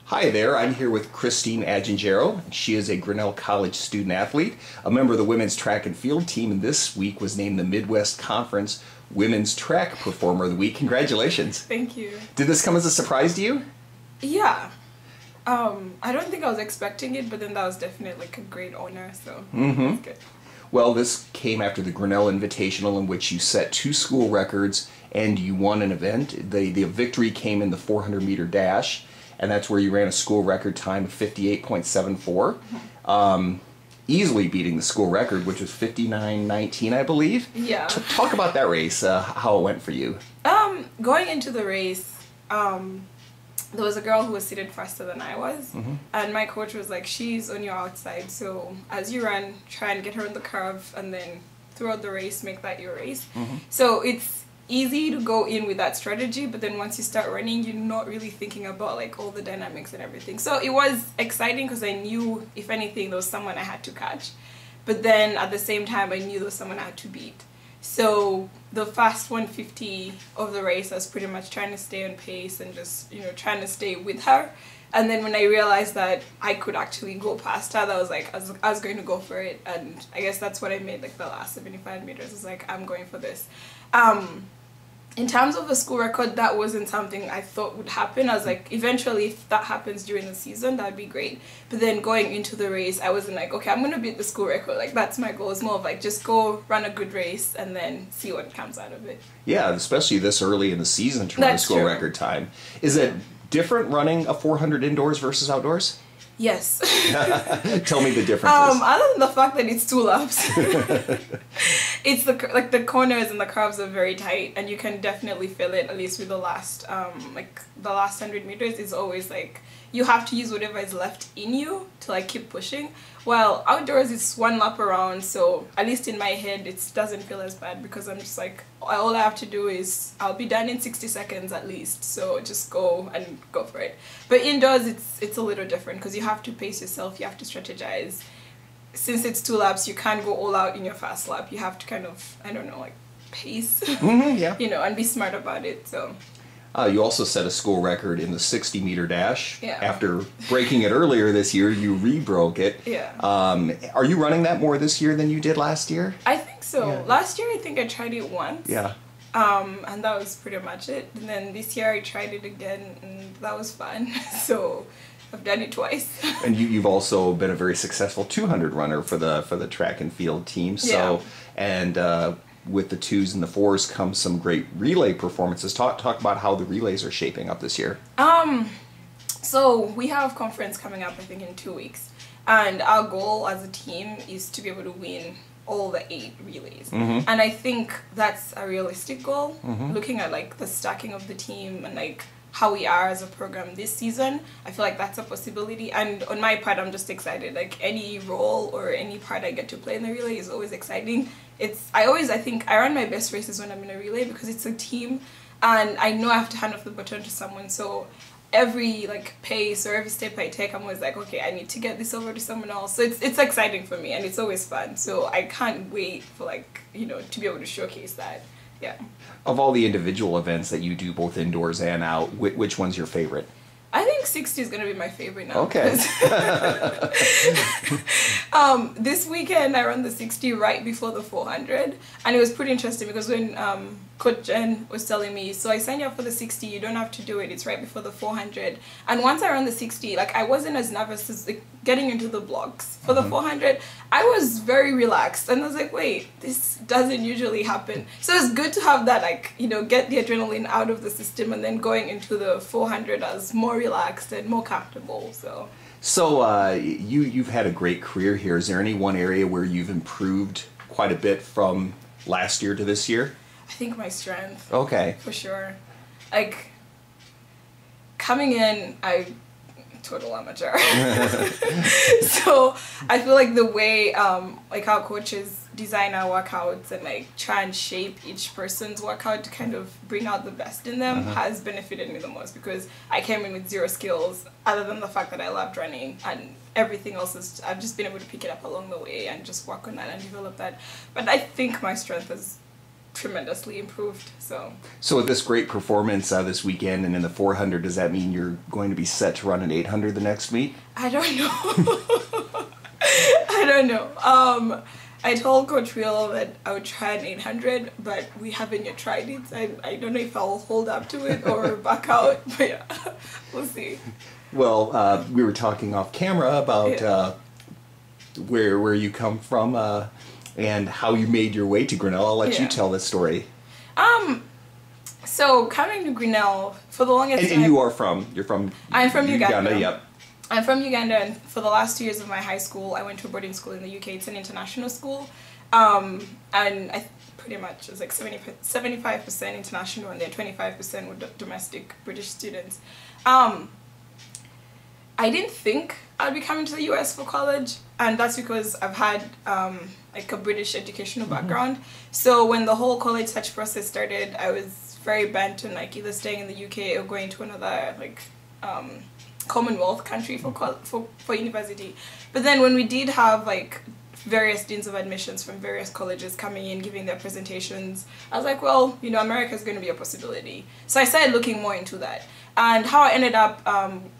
Hi there, I'm here with Christine Ajinjeru. She is a Grinnell College student athlete, a member of the women's track and field team, and this week was named the Midwest Conference Women's Track Performer of the Week. Congratulations. Thank you. Did this come as a surprise to you? Yeah. I don't think I was expecting it, but then that was definitely like a great honor, so that's good. Well, this came after the Grinnell Invitational, in which you set 2 school records and you won an event. The victory came in the 400-meter dash, and that's where you ran a school record time of 58.74, easily beating the school record, which was 59.19, I believe. Yeah. Talk about that race, how it went for you. Going into the race, there was a girl who was seated faster than I was, and my coach was like, she's on your outside, so as you run, try and get her on the curve, and then throughout the race, make that your race. So it's easy to go in with that strategy, but then once you start running, you're not really thinking about like all the dynamics and everything. So it was exciting because I knew, if anything, there was someone I had to catch, but then at the same time, I knew there was someone I had to beat. So the fast 150 of the race, I was pretty much trying to stay on pace and just, trying to stay with her. And then when I realized that I could actually go past her, that was like, I was going to go for it. And I guess that's what I made like the last 75 meters. It's like, I'm going for this. In terms of the school record, that wasn't something I thought would happen. I was like, eventually, if that happens during the season, that'd be great. But then going into the race, I wasn't like, okay, I'm going to beat the school record. Like, that's my goal. It's more of like, just go run a good race and then see what comes out of it. Yeah, especially this early in the season to run a school record time. Is it different running a 400 indoors versus outdoors? Yes. Tell me the differences. Other than the fact that it's 2 laps, it's the corners and the curves are very tight, and you can definitely feel it. At least with the last the last 100 meters is always like you have to use whatever is left in you to like keep pushing. While outdoors it's 1 lap around, so at least in my head it doesn't feel as bad because I'm just like, all I have to do is I'll be done in 60 seconds at least, so just go for it. But indoors it's a little different because you have to pace yourself, you have to strategize. Since it's 2 laps, you can't go all out in your fast lap. You have to kind of, I don't know, like pace, yeah. And be smart about it. So. You also set a school record in the 60-meter dash. Yeah. After breaking it earlier this year, you re-broke it. Yeah. Are you running that more this year than you did last year? I think so. Yeah. Last year, I think I tried it once. Yeah. And that was pretty much it. And then this year, I tried it again, and that was fun. So I've done it twice. And you've also been a very successful 200 runner for the track and field team. So, and with the 2s and the 4s come some great relay performances. Talk about how the relays are shaping up this year. So we have conference coming up, I think, in 2 weeks, and our goal as a team is to be able to win all the 8 relays. And I think that's a realistic goal. Looking at like the stacking of the team and like how we are as a program this season, I feel like that's a possibility. And on my part, I'm just excited. Like any role or any part I get to play in the relay is always exciting. I think I run my best races when I'm in a relay because it's a team and I know I have to hand off the baton to someone. So every like pace or every step I take, I'm always like, okay, I need to get this over to someone else. So it's exciting for me and it's always fun. So I can't wait for like, to be able to showcase that. Yeah. Of all the individual events that you do both indoors and out, which one's your favorite? I think 60 is going to be my favorite now. Okay. This weekend I ran the 60 right before the 400, and it was pretty interesting because when Coach Jen was telling me, so I signed you up for the 60, you don't have to do it, it's right before the 400. And once I ran the 60, like I wasn't as nervous as like, getting into the blocks. For the 400, I was very relaxed, and I was like, wait, this doesn't usually happen. So it's good to have that, like, get the adrenaline out of the system, and then going into the 400 as more relaxed and more comfortable. So you've had a great career here. Is there any one area where you've improved quite a bit from last year to this year? I think my strength. Okay. For sure. Like, coming in, total amateur. So I feel like the way like our coaches design our workouts and like try and shape each person's workout to kind of bring out the best in them has benefited me the most, because I came in with 0 skills other than the fact that I loved running, and everything else is I've just been able to pick it up along the way and just work on that and develop that. But I think my strength has tremendously improved. So with this great performance this weekend and in the 400, does that mean you're going to be set to run an 800 the next meet? I don't know. I don't know. I told Coach Real that I would try an 800, but we haven't yet tried it. I don't know if I'll hold up to it or back out, but yeah, we'll see. Well, we were talking off camera about where you come from and how you made your way to Grinnell. I'll let you tell this story. So coming to Grinnell for the longest time. And you're from I'm from Uganda. Yep. I'm from Uganda, and for the last 2 years of my high school, I went to a boarding school in the UK. It's an international school, and I pretty much was like 75% international, and then 25% were domestic British students. I didn't think I'd be coming to the US for college, and that's because I've had like a British educational background. So when the whole college search process started, I was very bent on like either staying in the UK or going to another like Commonwealth country for university. But then when we did have like various deans of admissions from various colleges coming in giving their presentations, I was like, well, you know, America is going to be a possibility. So I started looking more into that. And how I ended up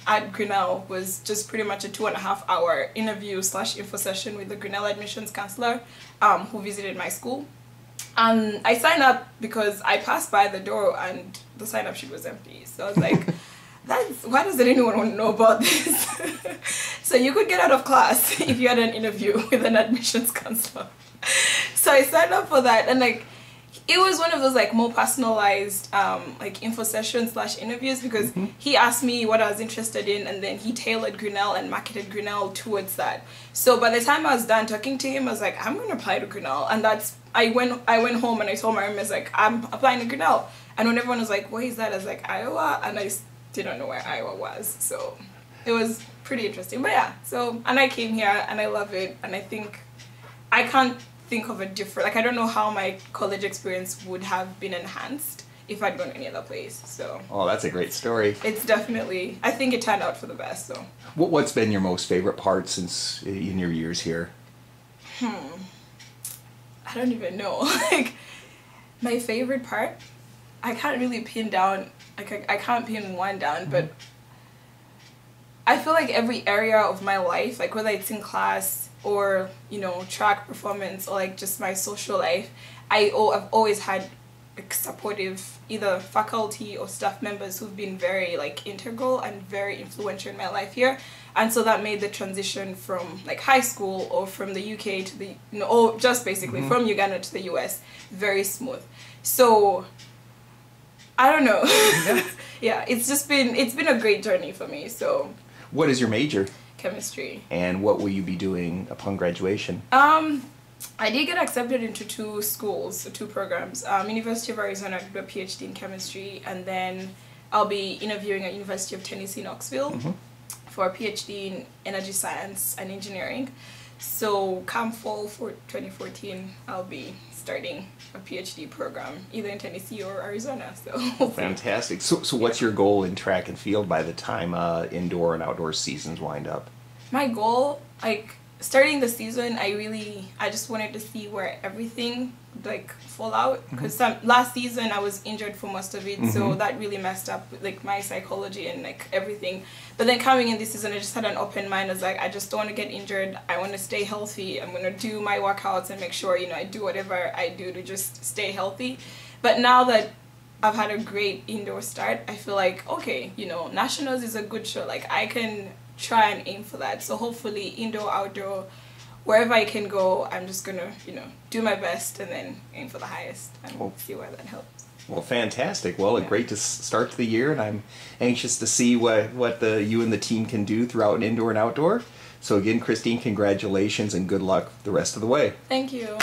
at Grinnell was just pretty much a 2.5-hour interview / info session with the Grinnell admissions counselor who visited my school. And I signed up because I passed by the door and the sign-up sheet was empty. So I was like, why doesn't anyone want to know about this? So you could get out of class if you had an interview with an admissions counselor. So I signed up for that, and like it was one of those like more personalized like info sessions / interviews, because he asked me what I was interested in, and then he tailored Grinnell and marketed Grinnell towards that. So by the time I was done talking to him, I was like, I'm going to apply to Grinnell. And I went home and I told my roommates, like, I'm applying to Grinnell. And when everyone was like, what is that? I was like, Iowa. And I didn't know where Iowa was. So it was pretty interesting. But yeah, and I came here and I love it. And I think I can't think of a different, like I don't know how my college experience would have been enhanced if I'd gone any other place. So that's a great story. It's definitely, I think it turned out for the best. So what's been your most favorite part since in your years here? I don't even know. Like my favorite part, I can't really pin down, like I can't pin one down, but I feel like every area of my life, like whether it's in class or, you know, track performance or like just my social life, I've always had like supportive either faculty or staff members who've been very like integral and very influential in my life here. And so that made the transition from like high school or from the UK to the, you know, or just basically from Uganda to the US very smooth. So I don't know. Yeah, it's been a great journey for me. So what is your major? Chemistry. And what will you be doing upon graduation? I did get accepted into 2 schools, 2 programs. University of Arizona, I did a PhD in chemistry, and then I'll be interviewing at University of Tennessee, Knoxville for a PhD in energy science and engineering. So come fall for 2014, I'll be starting a PhD program either in Tennessee or Arizona. So fantastic. So what's your goal in track and field by the time indoor and outdoor seasons wind up? My goal, like starting the season, I just wanted to see where everything like fall out, because last season I was injured for most of it, so that really messed up like my psychology and like everything. But then coming in this season, I just had an open mind. I was like, I just don't want to get injured. I want to stay healthy. I'm going to do my workouts and make sure, you know, I do whatever I do to just stay healthy. But now that I've had a great indoor start, I feel like, okay, you know, Nationals is a good show. Like I can try and aim for that. So hopefully indoor, outdoor, wherever I can go, I'm just going to, you know, do my best and then aim for the highest and see where that helps. Well, fantastic. Well, great to start to the year, and I'm anxious to see what you and the team can do throughout indoor and outdoor. So again, Christine, congratulations and good luck the rest of the way. Thank you.